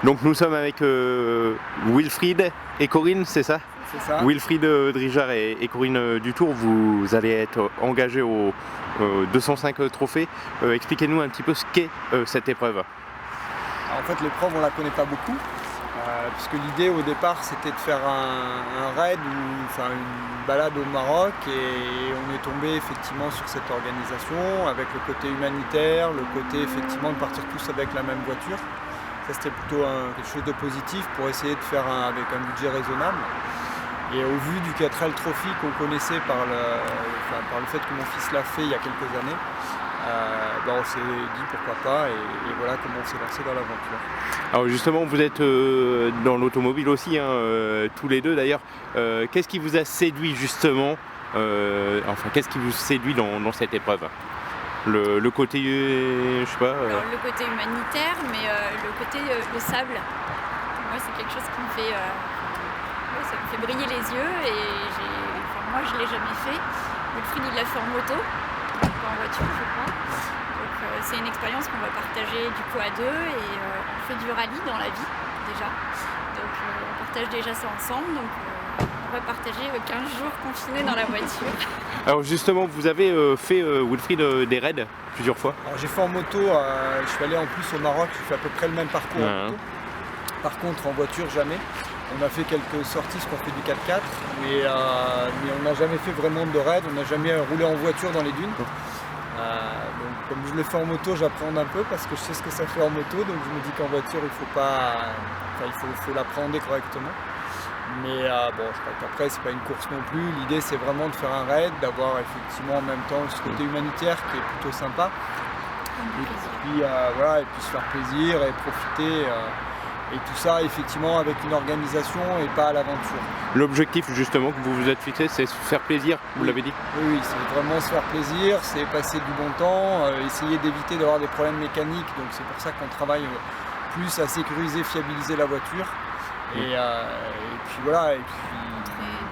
Donc nous sommes avec Wilfried et Corinne, c'est ça? C'est ça. Wilfried Drijard et Corinne Dutour, vous allez être engagés au 205 trophées. Expliquez-nous un petit peu ce qu'est cette épreuve. Alors, en fait, l'épreuve, on la connaît pas beaucoup, puisque l'idée au départ, c'était de faire un raid ou une balade au Maroc, et on est tombé effectivement sur cette organisation avec le côté humanitaire, le côté effectivement de partir tous avec la même voiture. Ça, c'était plutôt quelque chose de positif pour essayer de faire avec un budget raisonnable. Et au vu du 4L Trophy qu'on connaissait par le fait que mon fils l'a fait il y a quelques années, on s'est dit pourquoi pas, et voilà comment on s'est lancé dans l'aventure. Alors justement, vous êtes dans l'automobile aussi, tous les deux d'ailleurs. Qu'est-ce qui vous a séduit justement, qu'est-ce qui vous séduit dans cette épreuve? Le côté, je sais pas... Alors, le côté humanitaire, mais le côté le sable, moi c'est quelque chose qui me fait... ça me fait briller les yeux, et moi je l'ai jamais fait. Wilfried il l'a fait en moto, pas en voiture je crois. Donc c'est une expérience qu'on va partager du coup à deux, et on fait du rallye dans la vie déjà. Donc on partage déjà ça ensemble, donc on va partager 15 jours confinés dans la voiture. Alors justement, vous avez fait Wilfried des raids plusieurs fois? Alors j'ai fait en moto, je suis allé en plus au Maroc, j'ai fait à peu près le même parcours en moto. Par contre en voiture jamais. On a fait quelques sorties, ce qu'on fait du 4x4, mais on n'a jamais fait vraiment de raid, on n'a jamais roulé en voiture dans les dunes. Donc comme je le fais en moto, j'appréhende un peu parce que je sais ce que ça fait en moto, donc je me dis qu'en voiture il faut l'appréhender correctement. Mais je crois qu'après c'est pas une course non plus, l'idée c'est vraiment de faire un raid, d'avoir effectivement en même temps ce côté humanitaire qui est plutôt sympa. Et puis se faire plaisir et profiter. Et tout ça effectivement avec une organisation et pas à l'aventure. L'objectif justement que vous vous êtes fixé, c'est se faire plaisir, vous l'avez dit? Oui, c'est vraiment se faire plaisir, c'est passer du bon temps, essayer d'éviter d'avoir des problèmes mécaniques, donc c'est pour ça qu'on travaille plus à sécuriser, fiabiliser la voiture. Et puis voilà, et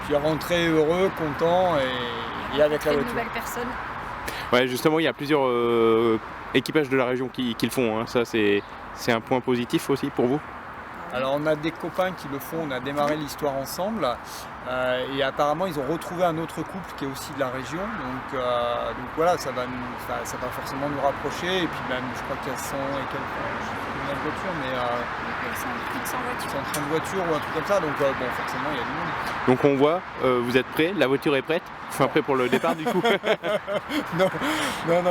puis rentrer heureux, content et avec la voiture. Une nouvelle personne. Ouais, justement, il y a plusieurs équipages de la région qui le font, hein. Ça c'est un point positif aussi pour vous? Alors on a des copains qui le font, on a démarré l'histoire ensemble, et apparemment ils ont retrouvé un autre couple qui est aussi de la région, donc voilà, ça va forcément nous rapprocher, et puis même je crois qu'il y a 100 et quelques voitures, mais 130 voitures ou un truc comme ça, donc forcément il y a du monde. Donc on voit, vous êtes prêts, la voiture est prête? Enfin prêt pour le départ du coup? Non,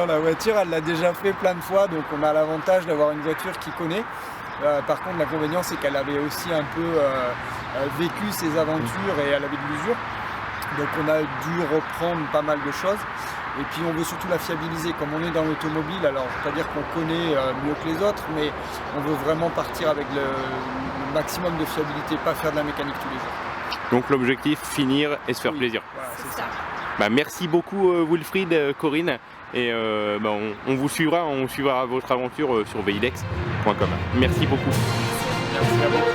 la voiture elle l'a déjà fait plein de fois, donc on a l'avantage d'avoir une voiture qui connaît. Par contre l'inconvénient c'est qu'elle avait aussi un peu vécu ses aventures et elle avait de l'usure. Donc on a dû reprendre pas mal de choses. Et puis on veut surtout la fiabiliser. Comme on est dans l'automobile, alors je ne veux pas dire qu'on connaît mieux que les autres, mais on veut vraiment partir avec le maximum de fiabilité, pas faire de la mécanique tous les jours. Donc l'objectif, finir et se faire plaisir. Voilà, c'est ça. Merci beaucoup Wilfried, Corinne, et on vous suivra, on suivra votre aventure sur veidex.com. Merci beaucoup. Merci à vous.